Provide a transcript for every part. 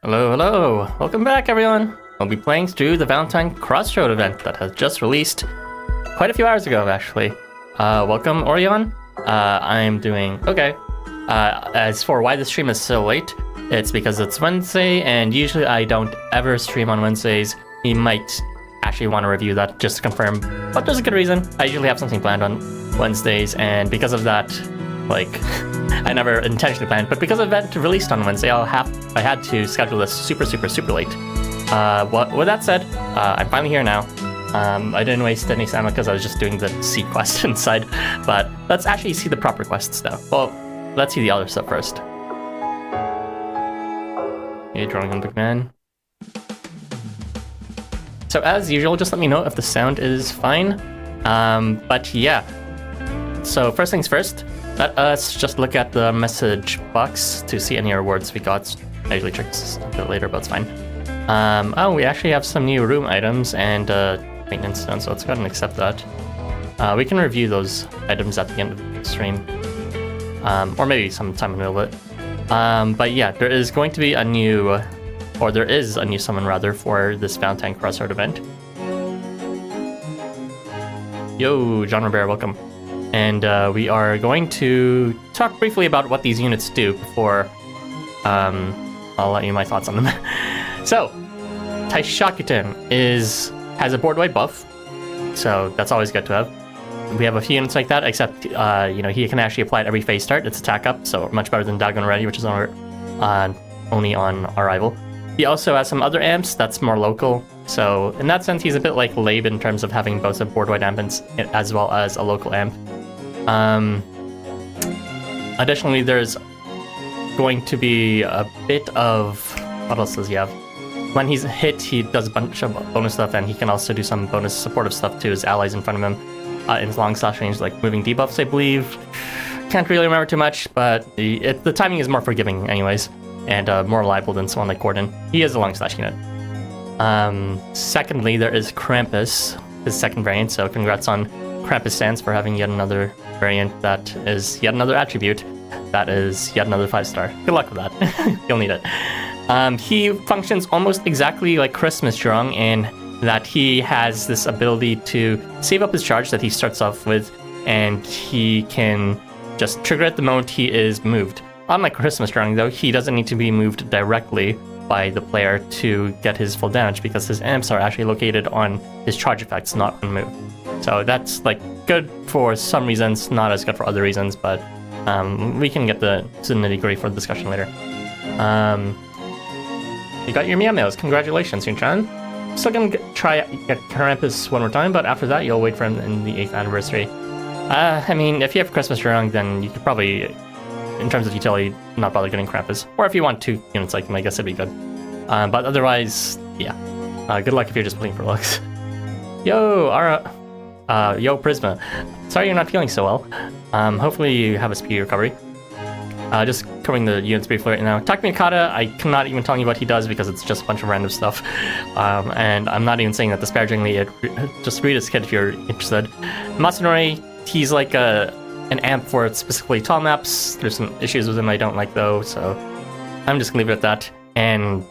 Hello, hello. Welcome back, everyone. We'll be playing through the Valentine Crossroad event that has just released quite a few hours ago, actually. Welcome, Orion. I'm doing okay. As for why the stream is so late, it's because it's Wednesday, and usually I don't ever stream on Wednesdays. You might actually want to review that just to confirm, but there's a good reason. I usually have something planned on Wednesdays, and because of that, I never intentionally planned, but because of the event released on Wednesday, I had to schedule this super late. With that said, I'm finally here now. I didn't waste any time because I was just doing the C quest inside, but let's actually see the proper quests now. Well, let's see the other stuff first. Hey, drawing on big man. So as usual, just let me know if the sound is fine. But yeah. So first things first, let us just look at the message box to see any rewards we got. I usually check this a bit later, but it's fine. Oh, we actually have some new room items and maintenance stone, so let's go ahead and accept that. We can review those items at the end of the stream. Or maybe sometime in the middle of it. But yeah, there is going to be a new, or there is a new summon rather, for this Valentine Crossroad event. Yo, John Robert, welcome. And we are going to talk briefly about what these units do before I'll let you know my thoughts on them. So, Taishakuten has a board-wide buff, so that's always good to have. We have a few units like that, except he can actually apply it every phase start. It's attack up, so much better than Dagon Ready, which is only on arrival. He also has some other amps that's more local, so in that sense he's a bit like Labe in terms of having both a board-wide amp as well as a local amp. Additionally, there's going to be a bit of... what else does he have? When he's hit, he does a bunch of bonus stuff, and he can also do some bonus supportive stuff to his allies in front of him in his long slash range, like moving debuffs, I believe. Can't really remember too much, but the timing is more forgiving anyways, and more reliable than someone like Gordon. He is a long slash unit. Secondly, there is Krampus, his second variant, so congrats on Krampus Sans for having yet another variant that is yet another attribute that is yet another 5-star. Good luck with that. You'll need it. He functions almost exactly like Christmas Strong in that he has this ability to save up his charge that he starts off with, and he can just trigger at the moment he is moved. Unlike Christmas Strong, though, he doesn't need to be moved directly by the player to get his full damage because his amps are actually located on his charge effects, not on move. So that's good for some reasons, not as good for other reasons, but we can get to the nitty-gritty for the discussion later. You got your Meow Meows. Congratulations, Yunchan. Still gonna try get Krampus one more time, but after that you'll wait for him in the 8th anniversary. I mean, if you have Christmas Strong, then you could probably, in terms of utility, not bother getting Krampus. Or if you want 2 units like him, I guess it'd be good. But otherwise, yeah. Good luck if you're just playing for looks. Yo, Ara. Yo, Prisma. Sorry you're not feeling so well. Hopefully you have a speedy recovery. Just covering the units briefly right now. Takumi Okada, I cannot even tell you what he does because it's just a bunch of random stuff. And I'm not even saying that disparagingly. Just read his kit if you're interested. Masanori, he's like an amp for specifically tall maps. There's some issues with him I don't like though, so I'm just gonna leave it at that. And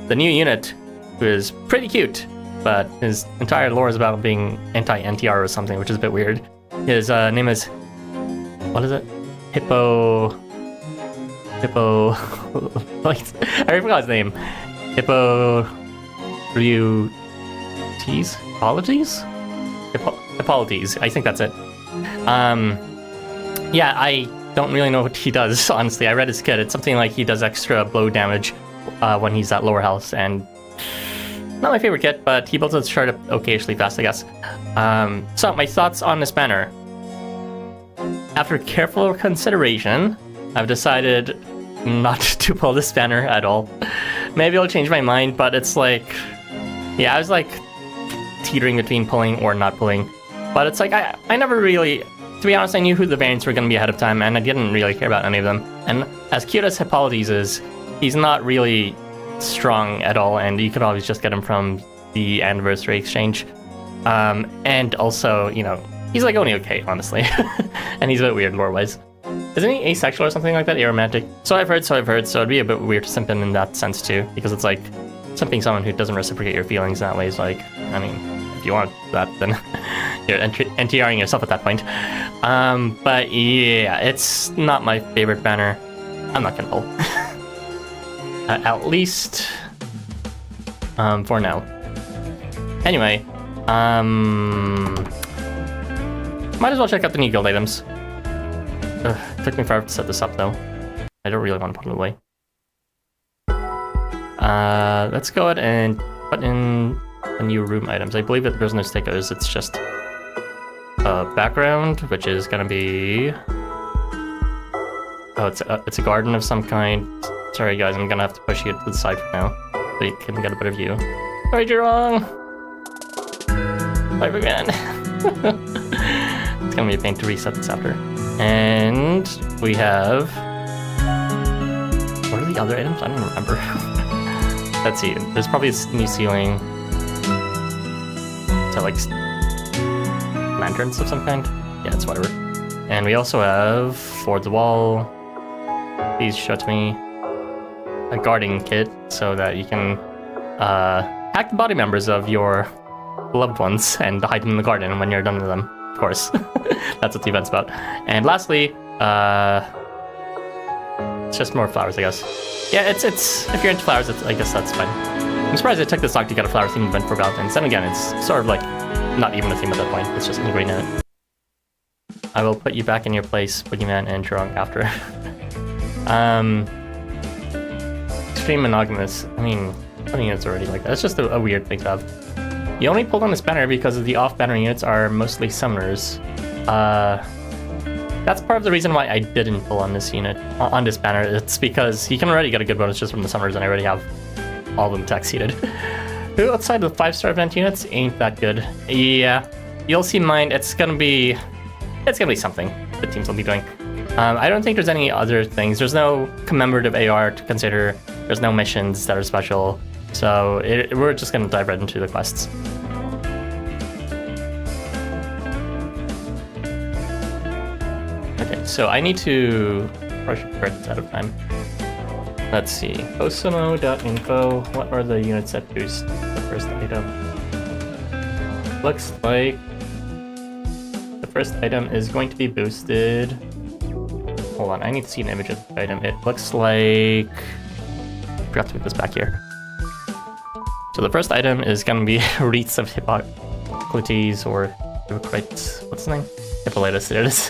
the new unit, who is pretty cute, but his entire lore is about being anti-NTR or something, which is a bit weird. His name is... what is it? Hippo... I forgot his name. Hippo... Apologies? Apologies, I think that's it. Yeah, I don't really know what he does, honestly. I read his kit. It's something like he does extra blow damage when he's at lower health, and not my favorite kit, but he builds his chart up occasionally fast, I guess. So, my thoughts on this banner. After careful consideration, I've decided not to pull this banner at all. Maybe I'll change my mind, but it's yeah, I was teetering between pulling or not pulling. But it's I never really, to be honest, I knew who the variants were going to be ahead of time, and I didn't really care about any of them. And as cute as Hippolytes is, he's not really strong at all, and you could always just get him from the anniversary exchange. And also, he's only okay, honestly. And he's a bit weird lore-wise. Isn't he asexual or something like that? Aromantic? So I've heard, so it'd be a bit weird to simp him in that sense too, because it's like, simping someone who doesn't reciprocate your feelings that way is like, I mean, if you want that, then you're NTRing yourself at that point. But yeah, it's not my favorite banner. I'm not gonna pull. At least, for now. Anyway, might as well check out the new guild items. Ugh, it took me forever to set this up though. I don't really want to put it away. Let's go ahead and put in the new room items. I believe that there's no stickers, it's just a background, which is gonna be... Oh, it's a garden of some kind. Sorry guys, I'm gonna have to push you to the side for now, so you can get a better view. Sorry, you're wrong! Live again. It's gonna be a pain to reset this after. And we have... What are the other items? I don't remember. Let's see, there's probably a new ceiling. So like lanterns of some kind? Yeah, it's whatever. And we also have for the wall, please show it to me, a guarding kit so that you can hack the body members of your loved ones and hide them in the garden when you're done with them, of course. That's what the event's about. And lastly, it's just more flowers, I guess. Yeah, it's if you're into flowers, I guess that's fine. I'm surprised it took this long to get a flower themed event for Valentine's. Then again, it's sort of like not even a theme at that point. It's just integrating in it. I will put you back in your place, Boogeyman and Drunk after. Extreme monogamous. I mean it's already like that. It's just a weird thing to have. You only pulled on this banner because the off-banner units are mostly summoners. That's part of the reason why I didn't pull on this unit, on this banner. It's because he can already get a good bonus just from the summoners, and I already have all of them tech seated. Who outside the 5-star event units ain't that good? Yeah, you'll see mine. It's gonna be something the teams will be doing. I don't think there's any other things. There's no commemorative AR to consider. There's no missions that are special. So we're just gonna dive right into the quests. Okay, so I need to rush cards out of time. Let's see. Housamo.info. What are the units that boost the first item? Looks like the first item is going to be boosted. Hold on, I need to see an image of the item. It looks like... I forgot to put this back here. So the first item is going to be Wreaths of Hippocrates, or Hippocrates. What's his name? Hippolytus, there it is.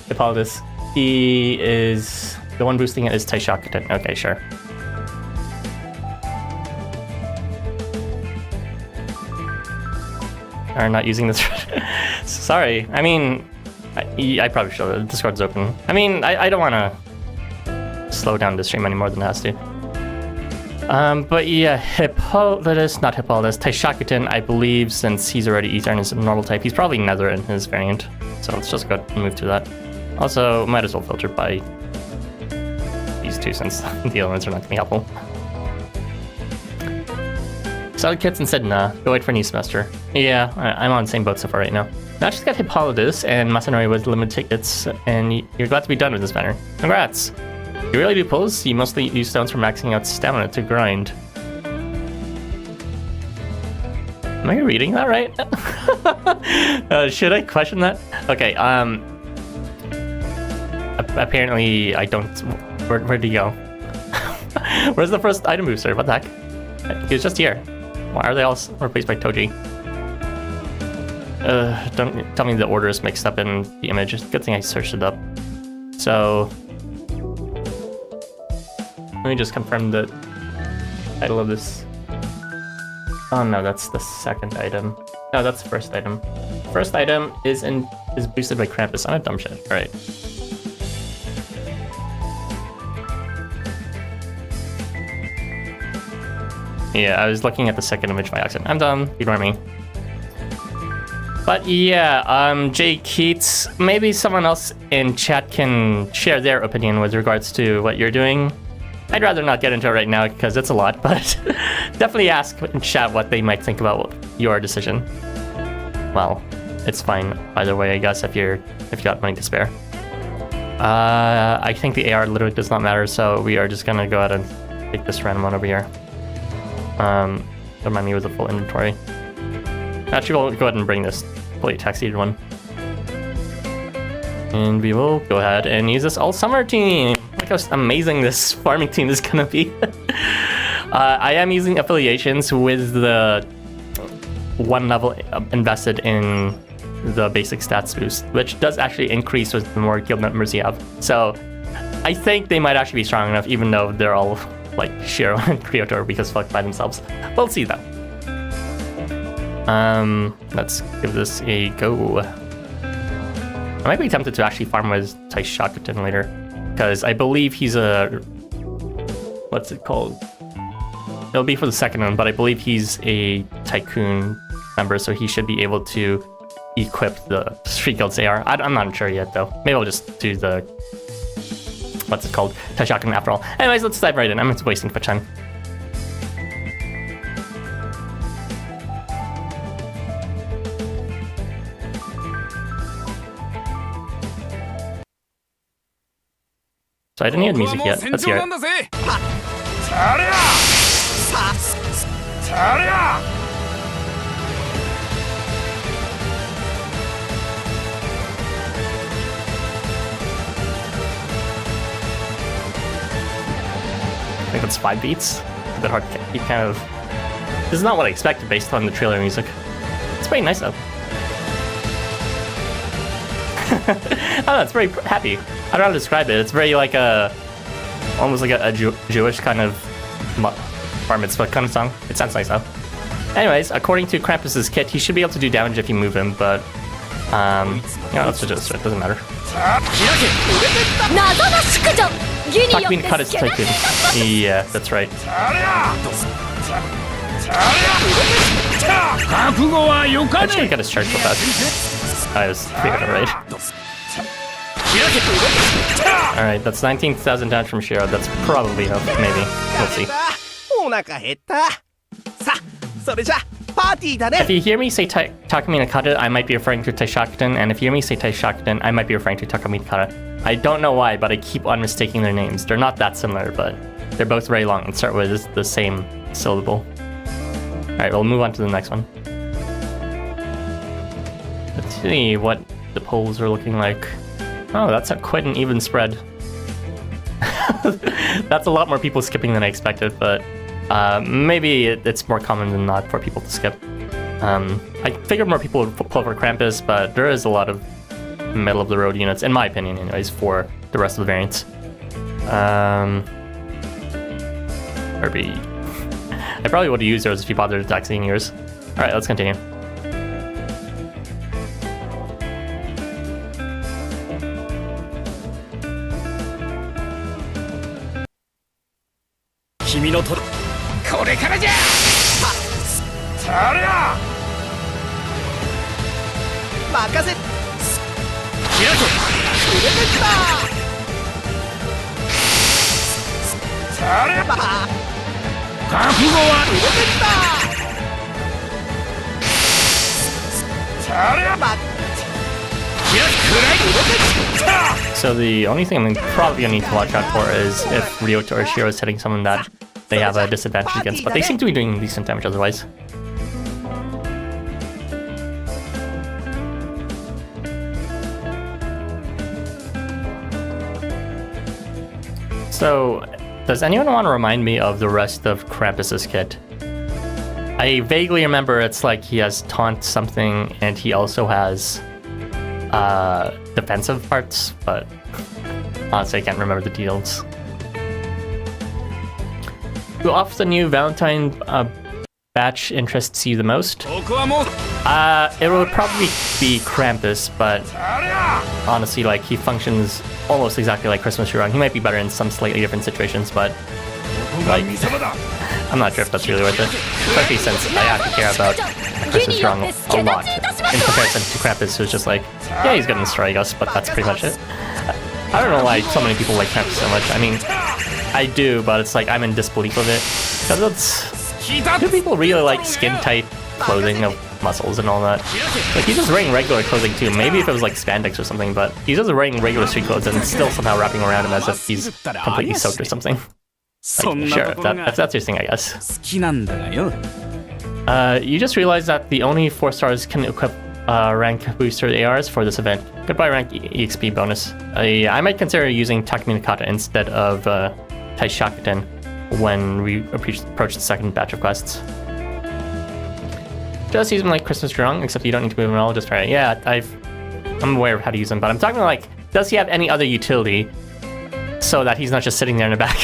Hippolytus. He is... The one boosting it is Taishakuten. Okay, sure. Are not using this. Sorry. I mean, I probably should. The Discord's open. I mean, I don't want to slow down the stream any more than it has to. But yeah, Hippolytus, not Hippolytus, Taishakuten, I believe, since he's already Ether and is a normal type, he's probably Nether in his variant. So let's just go ahead and move to that. Also, might as well filter by these two since the elements are not going to be helpful. Solid kits and said nah, go wait for new semester. Yeah, I'm on the same boat so far right now. Now just got Hippolytus and Masanori with limited tickets, and you're glad to be done with this banner. Congrats! You really do pulls? You mostly use stones for maxing out stamina to grind. Am I reading that right? Should I question that? Okay, apparently I don't... Where'd he go? Where's the first item booster? What the heck? He was just here. Why are they all replaced by Toji? Don't tell me the order is mixed up in the image. Good thing I searched it up. So... Let me just confirm the title of this. Oh no, that's the second item. No, that's the first item. First item is boosted by Krampus. I'm a dumb shit. Alright. Yeah, I was looking at the second image by accident. I'm done. Ignore me. But yeah, Jay Keats, maybe someone else in chat can share their opinion with regards to what you're doing. I'd rather not get into it right now because it's a lot, but definitely ask in chat what they might think about your decision. Well, it's fine either way, I guess, if you got money to spare. I think the AR literally does not matter, so we are just gonna go ahead and take this random one over here. Don't mind me with the full inventory. Actually, we'll go ahead and bring this fully taxied one. And we will go ahead and use this all summer team. Look how amazing this farming team is gonna be. I am using affiliations with the 1 level invested in the basic stats boost, which does actually increase with the more guild members you have. So I think they might actually be strong enough, even though they're all like Shiro and Kyoto because fucked by themselves. We'll see though. Let's give this a go. I might be tempted to actually farm with Taishakutin later, because I believe he's a... what's it called? It'll be for the second one, but I believe he's a Tycoon member, so he should be able to equip the Street Guild's AR. I'm not sure yet, though. Maybe I'll just do the... what's it called? Taishakutin after all. Anyways, let's dive right in. I'm just wasting for time. So I didn't hear the music yet. Let's hear it. I think that's 5 beats. A bit hard to keep kind of... This is not what I expected based on the trailer music. It's pretty nice though. I don't know, it's very happy. I don't know how to describe it. It's very like a... almost like a Jewish kind of bar mitzvah kind of song. It sounds nice though. Anyways, according to Krampus's kit, he should be able to do damage if you move him, but... let's just... it doesn't matter. Takumi cut his Tycoon. Yeah, that's right. Actually, he got his charge so fast. I was figuring it right. Alright, that's 19,000 damage from Shiro. That's probably enough, maybe. We'll see. If you hear me say Takumi Nakata, I might be referring to Taishakutin, and if you hear me say Taishakutin, I might be referring to Takumi Nakata. I don't know why, but I keep on mistaking their names. They're not that similar, but they're both very long and start with the same syllable. Alright, we'll move on to the next one. Let's see what the polls are looking like. Oh, that's quite an even spread. That's a lot more people skipping than I expected, but maybe it's more common than not for people to skip. I figured more people would pull for Krampus, but there is a lot of middle-of-the-road units, in my opinion anyways, for the rest of the variants. Kirby. I probably would have used those if you bothered taxing yours. Alright, let's continue. So the only thing I'm probably gonna need to watch out for is if Ryota or Shiro is hitting someone that they have a disadvantage against, but they seem to be doing decent damage otherwise. So, does anyone want to remind me of the rest of Krampus's kit? I vaguely remember it's like he has taunt something and he also has defensive parts, but honestly I can't remember the details. Who of the new Valentine batch interests you the most? It would probably be Krampus, but honestly, like, he functions almost exactly like Christmas Shirong. He might be better in some slightly different situations, but like, I'm not sure if that's really worth it. Especially since I actually care about Christmas Shirong a lot in comparison to Krampus, who's just like, yeah, he's gonna destroy us, but that's pretty much it. I don't know why so many people like Krampus so much. I mean, I do, but it's like I'm in disbelief of it. Because it's... do people really like skin-tight clothing of muscles and all that. Like, he's just wearing regular clothing too. Maybe if it was like spandex or something, but he's just wearing regular street clothes and still somehow wrapping around him as if he's completely soaked or something. Like, sure, if that's your thing, I guess. You just realized that the only 4 stars can equip rank booster ARs for this event. Goodbye rank EXP bonus. I might consider using Takuminakata instead of Taishakuten when we approach the second batch of quests. Just use them like Christmas Drunk, except you don't need to move them at all, just try it. Yeah, I'm aware of how to use them, but I'm talking like, does he have any other utility so that he's not just sitting there in the back?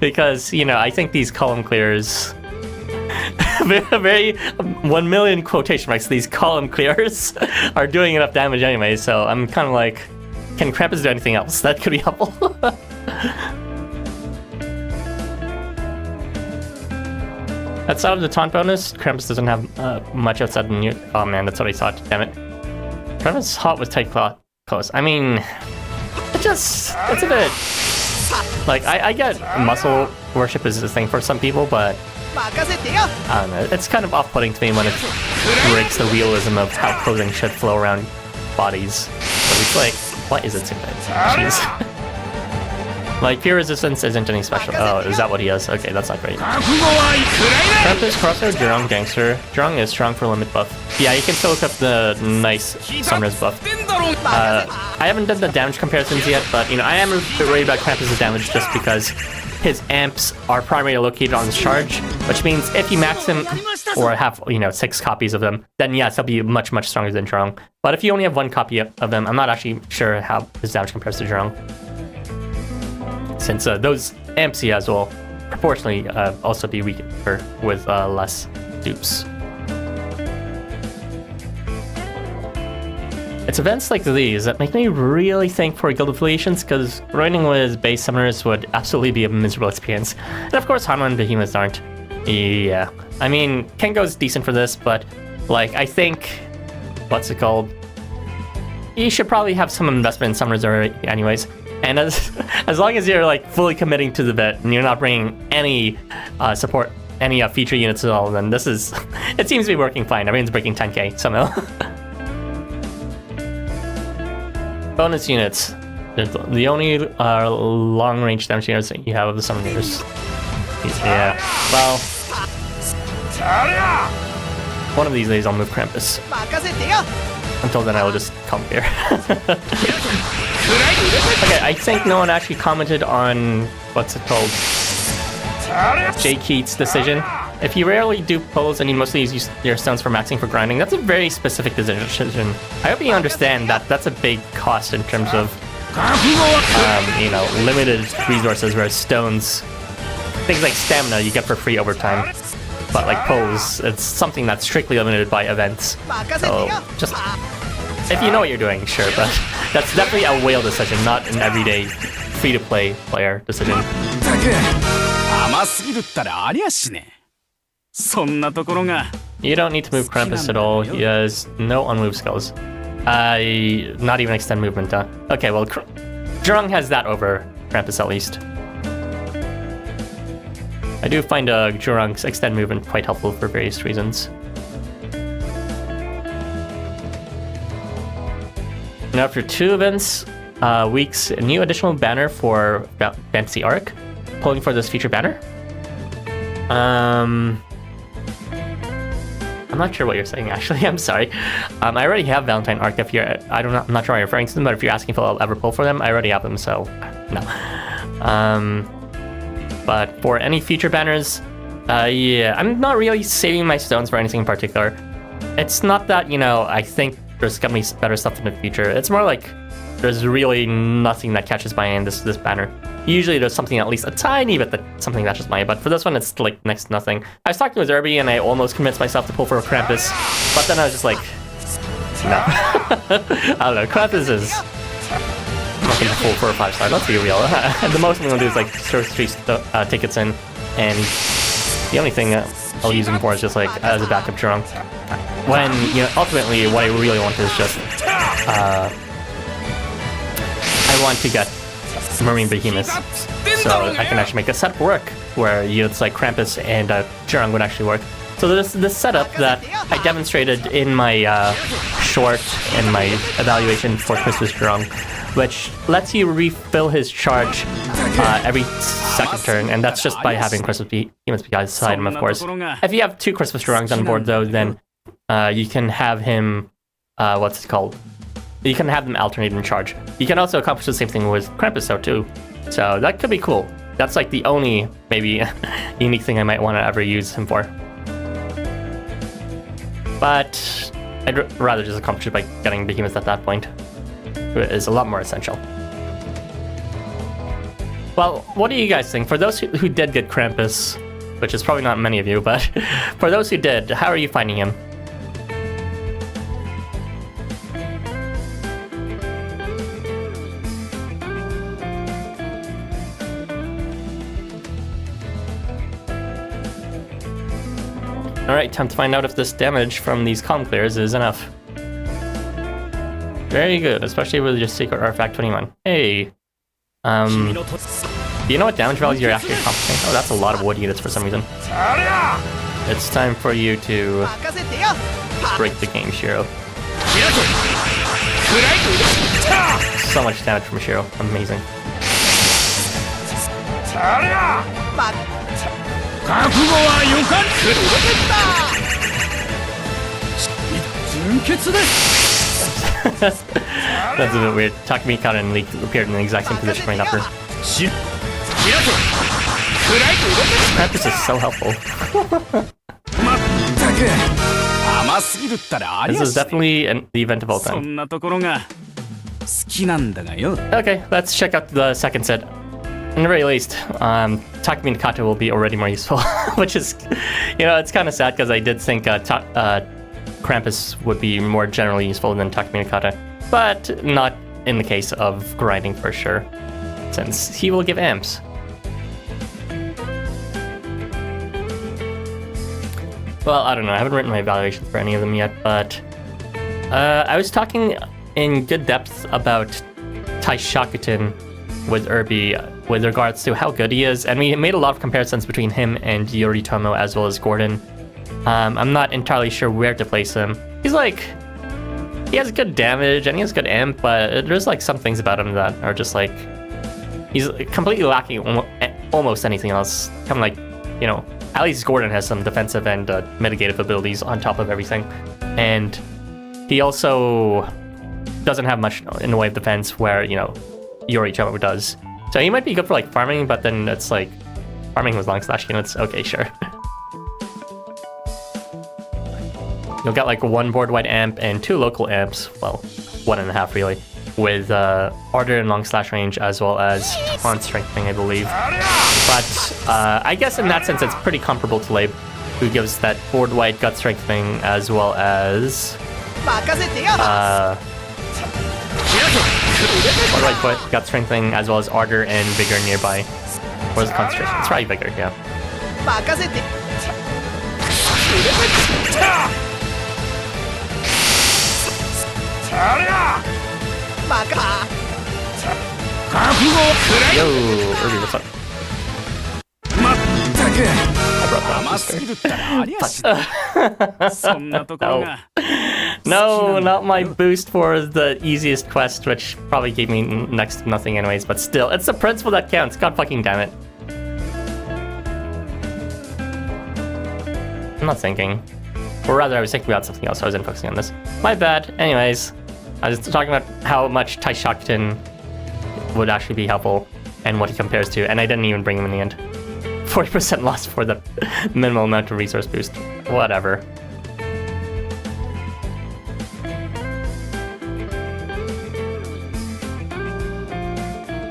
Because, you know, I think these column clears... very 1 million quotation marks, these column clears are doing enough damage anyway, so I'm kind of like, can Krampus do anything else? That could be helpful. Outside of the taunt bonus, Krampus doesn't have much outside the new... Oh man, that's what I thought, damn it. Krampus hot with tight clothes. I mean, it's a bit... Like, I get muscle worship is a thing for some people, but... I don't know, it's kind of off-putting to me when it breaks the realism of how clothing should flow around bodies. So it's like, what is it? Jeez. Like, pure resistance isn't any special. Oh, is that what he has? Okay, that's not great. Valentine Crossroad, Jurong Gangster. Jurong is strong for limit buff. Yeah, you can still look up the nice Summoner's buff. I haven't done the damage comparisons yet, but, you know, I am a bit worried about Krampus' damage just because his amps are primarily located on his charge, which means if you max him or have, you know, 6 copies of them, then yes, he'll be much, much stronger than Jurong. But if you only have 1 copy of them, I'm not actually sure how his damage compares to Jurong. Since those amps he has will proportionally also be weaker with less dupes. It's events like these that make me really think for guild affiliations, because running with base summoners would absolutely be a miserable experience. And of course, Hanma and Behemoths aren't. Yeah. I mean, Kengo's decent for this, but, like, I think... What's it called? You should probably have some investment in summoners already anyways. And as long as you're, like, fully committing to the bit, and you're not bringing any support, any feature units at all, then this is... It seems to be working fine. Everyone's breaking 10k somehow. Bonus units. The only long-range damage units that you have of the summoners. Yeah, well... One of these days I'll move Krampus. Until then I'll just come here. Okay, I think no one actually commented on... What's it called? Jay Keats' decision. If you rarely do pulls and you mostly use your stones for maxing for grinding, that's a very specific decision. I hope you understand that that's a big cost in terms of, you know, limited resources, whereas stones, things like stamina you get for free over time. But like pulls, it's something that's strictly limited by events. So just, if you know what you're doing, sure, but that's definitely a whale decision, not an everyday free-to-play player decision. You don't need to move Krampus at all. He has no on-move skills. Not even extend movement, huh? Okay, well, Jurong has that over Krampus at least. I do find Jurong's extend movement quite helpful for various reasons. And after 2 events, weeks, a new additional banner for Fantasy Arc. Pulling for this feature banner. I'm not sure what you're saying, actually. I'm sorry. I already have Valentine Arc. If you're, I'm not sure why you're referring to them, but if you're asking if I'll ever pull for them, I already have them, so no. But for any feature banners, yeah, I'm not really saving my stones for anything in particular. It's not that, you know, I think there's gonna be better stuff in the future. It's more like there's really nothing that catches my eye in this banner. Usually there's something at least a tiny bit something catches my eye, but for this one it's like next to nothing. I was talking with Irby and I almost convinced myself to pull for a Krampus, but then I was just like, no. I don't know, Krampus is nothing to pull for a 5-star, let's be real. The most I'm gonna do is like throw 3 tickets in, and the only thing I'll use him for is just like as a backup Jurong. When, you know, ultimately what I really want is just, I want to get Marine Behemoths, so I can actually make a set work where units like Krampus and Jurong would actually work. So this setup that I demonstrated in my short and my evaluation for Christmas Drunk, which lets you refill his charge every second turn, and that's just by having Christmas Behemoth beside him, of course. If you have 2 Christmas Drunks on board, though, then you can have him, what's it called? You can have them alternate in charge. You can also accomplish the same thing with Krampus, though, too. So that could be cool. That's like the only, maybe, unique thing I might want to ever use him for. But I'd rather just accomplish it by getting Behemoth at that point. It is a lot more essential. Well, what do you guys think? For those who did get Krampus, which is probably not many of you, but for those who did, how are you finding him? Alright, time to find out if this damage from these column clears is enough. Very good, especially with your Secret Artifact 21. Hey, do you know what damage values you're actually accomplishing? Oh, that's a lot of wood units for some reason. It's time for you to break the game, Shiro. So much damage from Shiro, amazing. That's a bit weird. Takumi Kata and Leek appeared in the exact same position right after. Krampus is so helpful. This is definitely the event of all time. Okay, let's check out the second set. In the very least, Takumi Kata will be already more useful, which is, it's kind of sad because I did think Krampus would be more generally useful than Takumi Kata, but not in the case of grinding for sure, since he will give amps. Well, I don't know, I haven't written my evaluations for any of them yet, but I was talking in good depth about Taishakutin with Irby with regards to how good he is, and we made a lot of comparisons between him and Yoritomo as well as Gordon. I'm not entirely sure where to place him. He has good damage and he has good amp, but there's some things about him that are just he's completely lacking almost anything else. At least Gordon has some defensive and mitigative abilities on top of everything, and he also doesn't have much in the way of defense where Yoritomo does. So he might be good for farming, but then it's farming with long slash units. Okay, sure. You'll get 1 board-wide amp and 2 local amps, well, 1.5 really, with Ardor and long slash range as well as taunt strengthening, I believe. But I guess in that sense it's pretty comparable to Labe, who gives that board-wide gut strengthening as well as board-wide gut strengthening as well as Ardor and Vigor nearby. Or is it concentration? It's probably Vigor, yeah. Yo, Irby, what's up? I brought that. No, not my boost for the easiest quest, which probably gave me next to nothing anyways, but still, it's the principle that counts, god fucking damn it. I'm not thinking. Or rather, I was thinking about something else, so I wasn't focusing on this. My bad. Anyways, I was talking about how much Taishakutin would actually be helpful and what he compares to, and I didn't even bring him in the end. 40% loss for the minimal amount of resource boost. Whatever.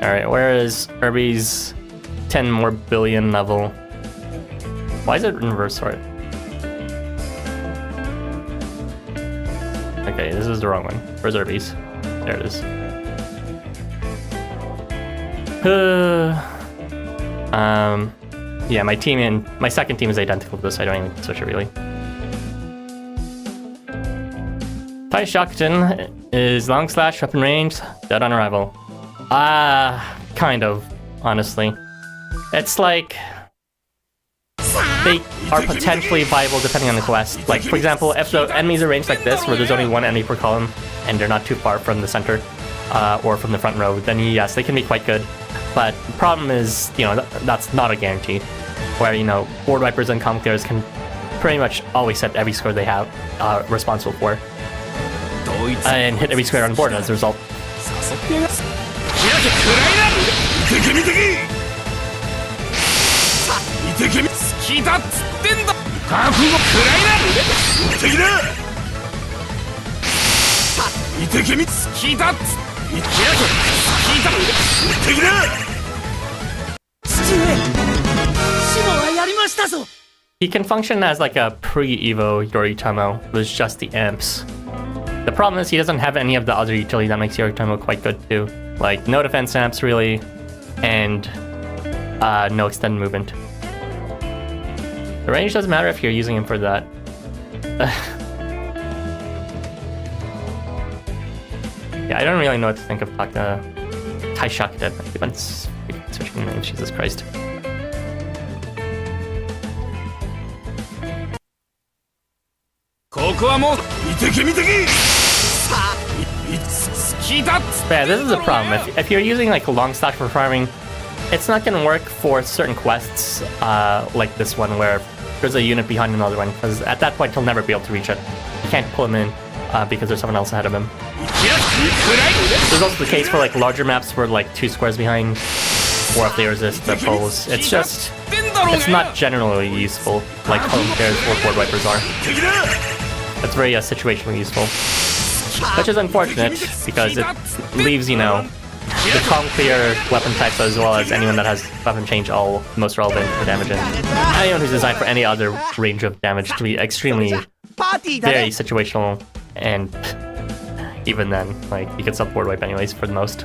Alright, where is Irby's 10 more billion level? Why is it in reverse sort? Okay, this is the wrong one. Where's Irby's? There it is. Yeah, my team and my second team is identical to this, so I don't even switch it really. Taishakutin is long slash, weapon range, dead on arrival. Kind of, honestly. It's they are potentially viable depending on the quest. Like, for example, if the enemies are ranged like this, where there's only one enemy per column, and they're not too far from the center, or from the front row, then yes, they can be quite good. But the problem is, that's not a guarantee. Where, board wipers and comm clears can pretty much always set every square they have responsible for. And hit every square on the board as a result. He can function as like a pre-Evo Yoritomo with just the amps. The problem is he doesn't have any of the other utility that makes Yoritomo quite good too. Like no defense amps really, and no extended movement. The range doesn't matter if you're using him for that. Yeah, I don't really know what to think of Taishak dead. I keep on switching names, Jesus Christ. Yeah, this is a problem. If you're using like a long stack for farming, it's not going to work for certain quests like this one where there's a unit behind another one, because at that point he'll never be able to reach it. You can't pull him in because there's someone else ahead of him. There's also the case for like larger maps where like 2 squares behind, or if they resist the pulls. It's not generally useful like home pairs or board wipers are. It's very situationally useful, which is unfortunate because it leaves, the calm clear weapon types as well as anyone that has weapon change all most relevant for damage, and anyone who's designed for any other range of damage to be extremely very situational, and even then, like, you could sub-board wipe anyways for the most.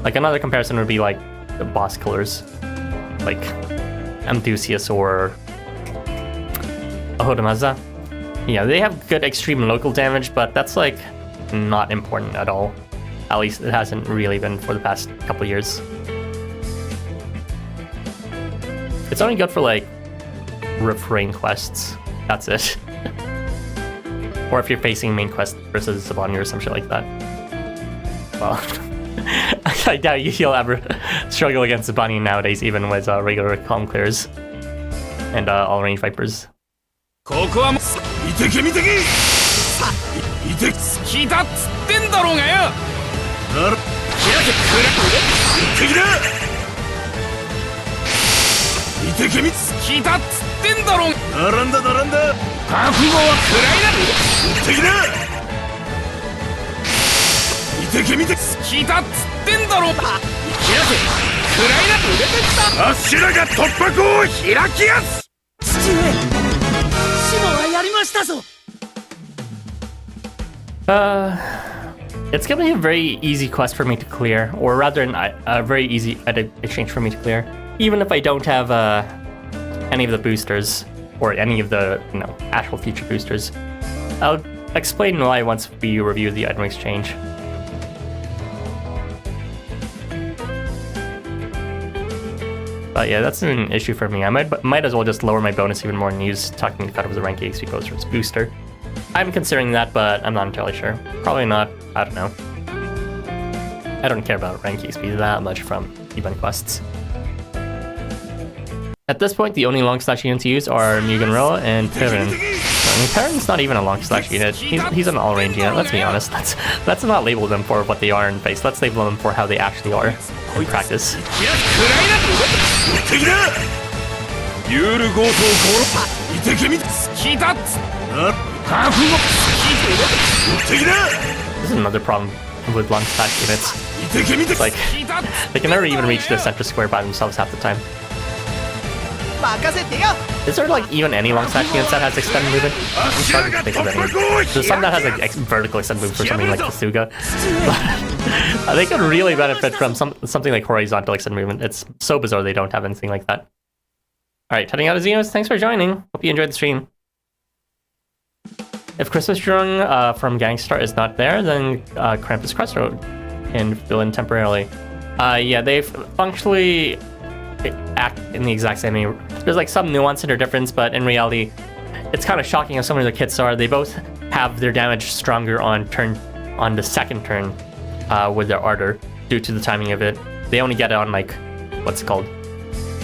Like, another comparison would be like the boss killers, like Amdusius or Ahodomaza. Yeah, they have good extreme local damage, but that's like not important at all. At least it hasn't really been for the past couple years. It's only good for like refrain quests. That's it. Or if you're facing main quest versus Zabani or some shit like that. Well, I doubt you'll ever struggle against Zabani nowadays, even with regular calm clears and all range vipers. It's gonna be a very easy quest for me to clear, or rather a very easy exchange for me to clear, even if I don't have any of the boosters or any of the actual feature boosters. I'll explain why once we review the item exchange. But yeah, that's an issue for me. I might as well just lower my bonus even more and use Talking to Cut of the rank XP post for its booster. I'm considering that, but I'm not entirely sure. Probably not. I don't know. I don't care about rank XP that much from event quests. At this point, the only long slash units to use are Mugenro and Perrin. I mean, Perrin's not even a long slash unit. He's an all-range unit, let's be honest. Let's not label them for what they are in face. Let's label them for how they actually are in practice. This is another problem with long slash units. It's like, they can never even reach the center square by themselves half the time. Is there like even any long slash units that has extended movement? I'm starting to think of any. There's some that has like vertical extended movement for something like Kasuga. But they could really benefit from something like horizontal extended movement. It's so bizarre they don't have anything like that. Alright, heading out of Xenos, thanks for joining. Hope you enjoyed the stream. If Christmas Drung from Gangstar is not there, then Krampus Crossroad can fill in temporarily. Yeah, they've functionally act in the exact same way. There's like some nuance in their difference, but in reality, it's kind of shocking how similar the kits are. They both have their damage stronger on the second turn with their Ardor due to the timing of it. They only get it on like, what's it called?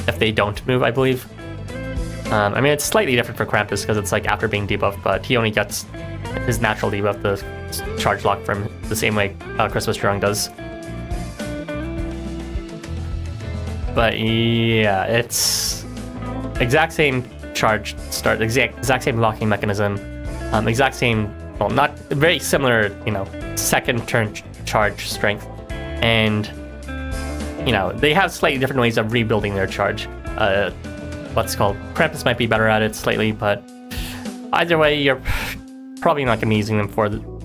If they don't move, I believe. I mean, it's slightly different for Krampus because it's like after being debuffed, but he only gets his natural debuff, the charge lock, from the same way Christmas Strong does. But yeah, it's exact same charge start, exact same locking mechanism, exact same, well, not very similar, second turn charge strength, and they have slightly different ways of rebuilding their charge. What's called Krampus might be better at it slightly, but either way, you're probably not going to be using them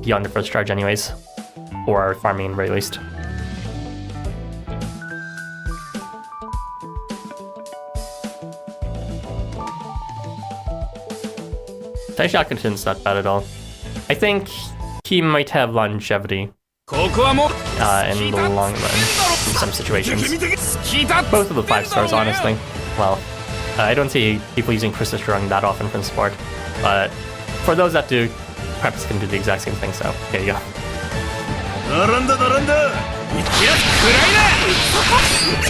beyond the first charge anyways, or farming at the very least. Taishakutun's not bad at all. I think he might have longevity in the long run in some situations. Both of the 5 stars, honestly. Well, I don't see people using Christmas Strong that often from support, but for those that do, Krampus can do the exact same thing, so there you go.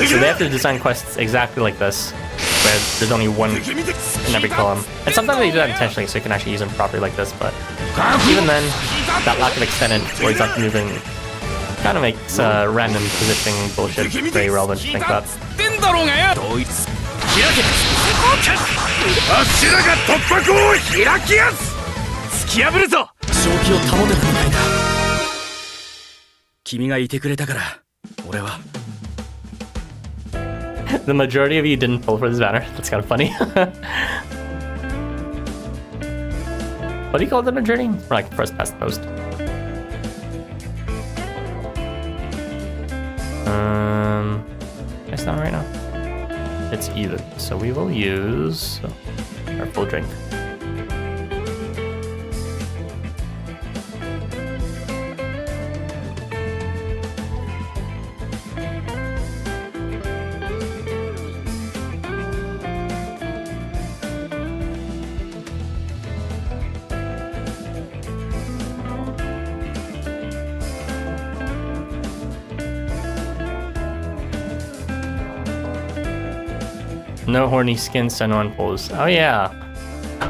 So they have to design quests exactly like this, where there's only one in every column. And sometimes they do that intentionally so you can actually use them properly like this, but even then, that lack of extended horizontal moving kind of makes random positioning bullshit very relevant to think about. The majority of you didn't pull for this banner. That's kind of funny. What do you call the majority? Or like first past the post. It's not right now. It's either. So we will use our full drink. No horny skins to no one pulls. Oh yeah.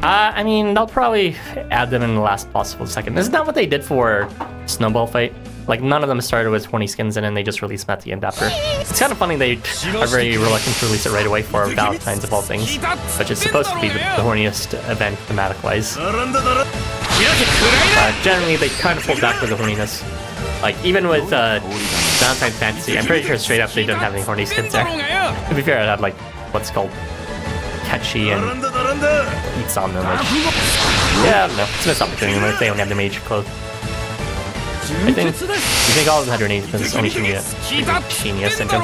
I mean, they'll probably add them in the last possible second. Isn't that what they did for Snowball Fight? Like, none of them started with horny skins and then they just released them at the end after. It's kind of funny they are very reluctant to release it right away for Valentine's of all things, which is supposed to be the horniest event thematic-wise. Generally, they kind of pulled back with the horniness. Like, even with Valentine's Fantasy, I'm pretty sure straight up they didn't have any horny skins there. To be fair, it had like, what's called catchy and eats on them. Like, yeah, I don't know. It's a missed opportunity if they don't have the mage clothes. I think all of them had grenades because it's only Shinya syndrome.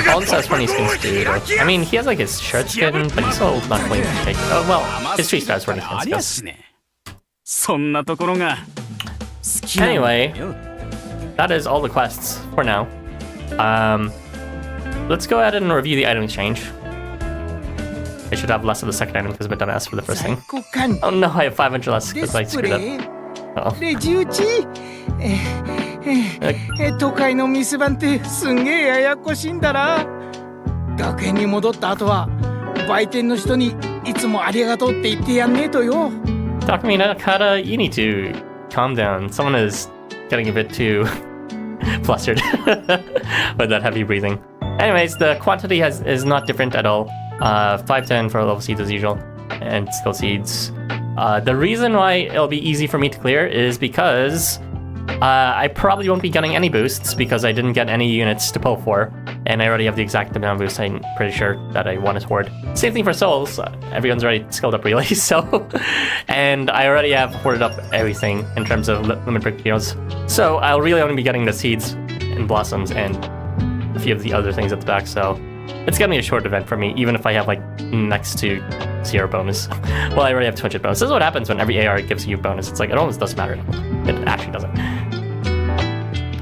Collins has funny skins too, though. I mean, he has like his shirt skin, but he's still not quite fake. Oh, well, his 3 stars funny skins, yes. Anyway, that is all the quests for now. Let's go ahead and review the item exchange. I should have less of the second item because I'm a dumbass for the first thing. Oh no, I have 500 less because I screwed up. Uh-oh. 都会のミス版ってすんげえややこしいんだな。学園に戻った後は売店の人にいつもありがとうって言ってやんねえとよ。Takumi Nakata, you need to calm down. Someone is getting a bit too flustered with that heavy breathing. Anyways, the quantity is not different at all. 510 for level seeds as usual, and skill seeds. The reason why it'll be easy for me to clear is because I probably won't be getting any boosts because I didn't get any units to pull for, and I already have the exact amount of boosts I'm pretty sure that I want to hoard. Same thing for souls. Everyone's already skilled up really, so... and I already have hoarded up everything in terms of limit break heroes. So I'll really only be getting the seeds and blossoms and a few of the other things at the back, so... it's gonna be a short event for me, even if I have like next to 0 bonus. Well, I already have 200 bonus. This is what happens when every AR gives you bonus. It's like, it almost doesn't matter. It actually doesn't.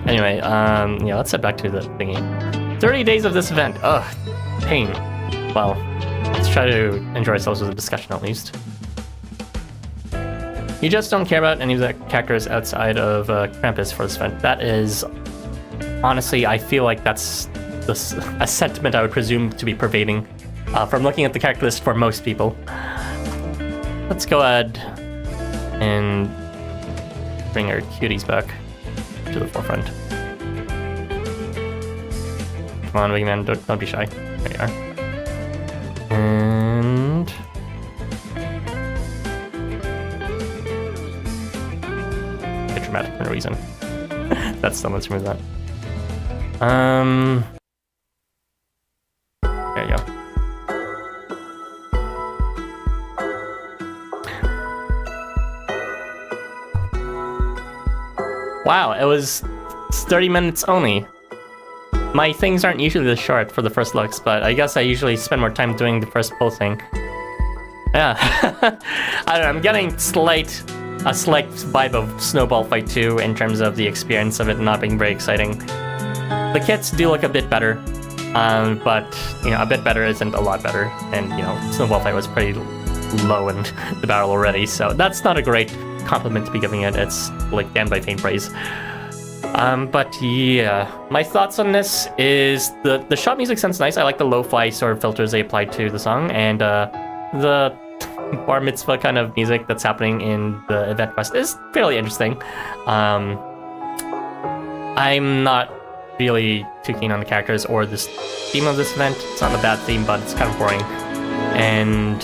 Anyway, yeah, let's head back to the thingy. 30 days of this event. Ugh, pain. Well, let's try to enjoy ourselves with a discussion at least. You just don't care about any of the characters outside of Krampus for this event. That is, honestly, I feel like that's a sentiment I would presume to be pervading from looking at the character list for most people. Let's go ahead and bring our cuties back to the forefront. Come on, Wingman, don't be shy. There you are. And... get dramatic for no reason. That's still let's remove that. There you go. Wow, it was 30 minutes only. My things aren't usually this short for the first looks, but I guess I usually spend more time doing the first pull thing. Yeah. I don't know, I'm getting a slight vibe of Snowball Fight 2 in terms of the experience of it not being very exciting. The kits do look a bit better, but, you know, a bit better isn't a lot better, and, you know, Snowball Fight was pretty low in the battle already, so that's not a great compliment to be giving it. It's, like, damned by faint praise. But yeah, my thoughts on this is the shop music sounds nice. I like the lo-fi sort of filters they applied to the song, and the bar mitzvah kind of music that's happening in the event quest is fairly interesting. I'm not really too keen on the characters or this theme of this event. It's not a bad theme, but it's kind of boring. And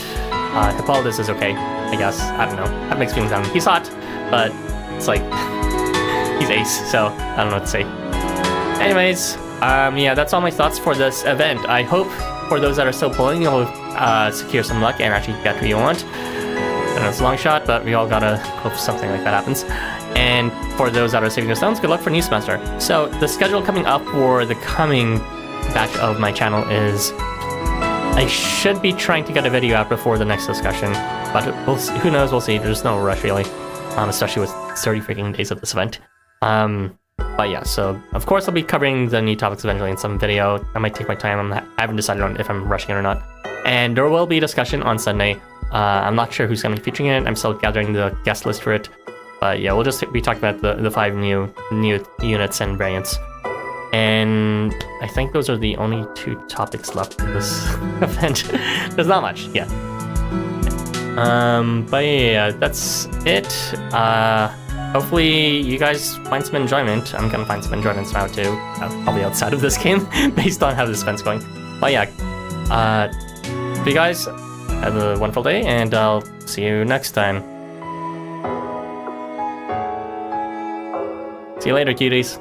Hippolytus is okay, I guess. I don't know. I have mixed feelings on him. He's hot, but it's like... he's ace, so I don't know what to say. Anyways, yeah, that's all my thoughts for this event. I hope for those that are still pulling, you'll secure some luck and actually get who you want. I know it's a long shot, but we all gotta hope something like that happens. And for those that are saving their stones, good luck for new semester. So the schedule coming up for the coming batch of my channel is... I should be trying to get a video out before the next discussion, but we'll see. Who knows, we'll see. There's no rush really, especially with 30 freaking days of this event. But yeah, so of course I'll be covering the new topics eventually in some video. I might take my time. I haven't decided on if I'm rushing it or not. And there will be a discussion on Sunday. I'm not sure who's going to be featuring it. I'm still gathering the guest list for it. But yeah, we'll just be talking about the 5 new units and variants. And I think those are the only 2 topics left in this event. There's not much, yeah. But yeah, that's it. Hopefully you guys find some enjoyment. I'm gonna find some enjoyment now too. Probably outside of this game, based on how this event's going. But yeah, you guys have a wonderful day, and I'll see you next time. See you later, cuties.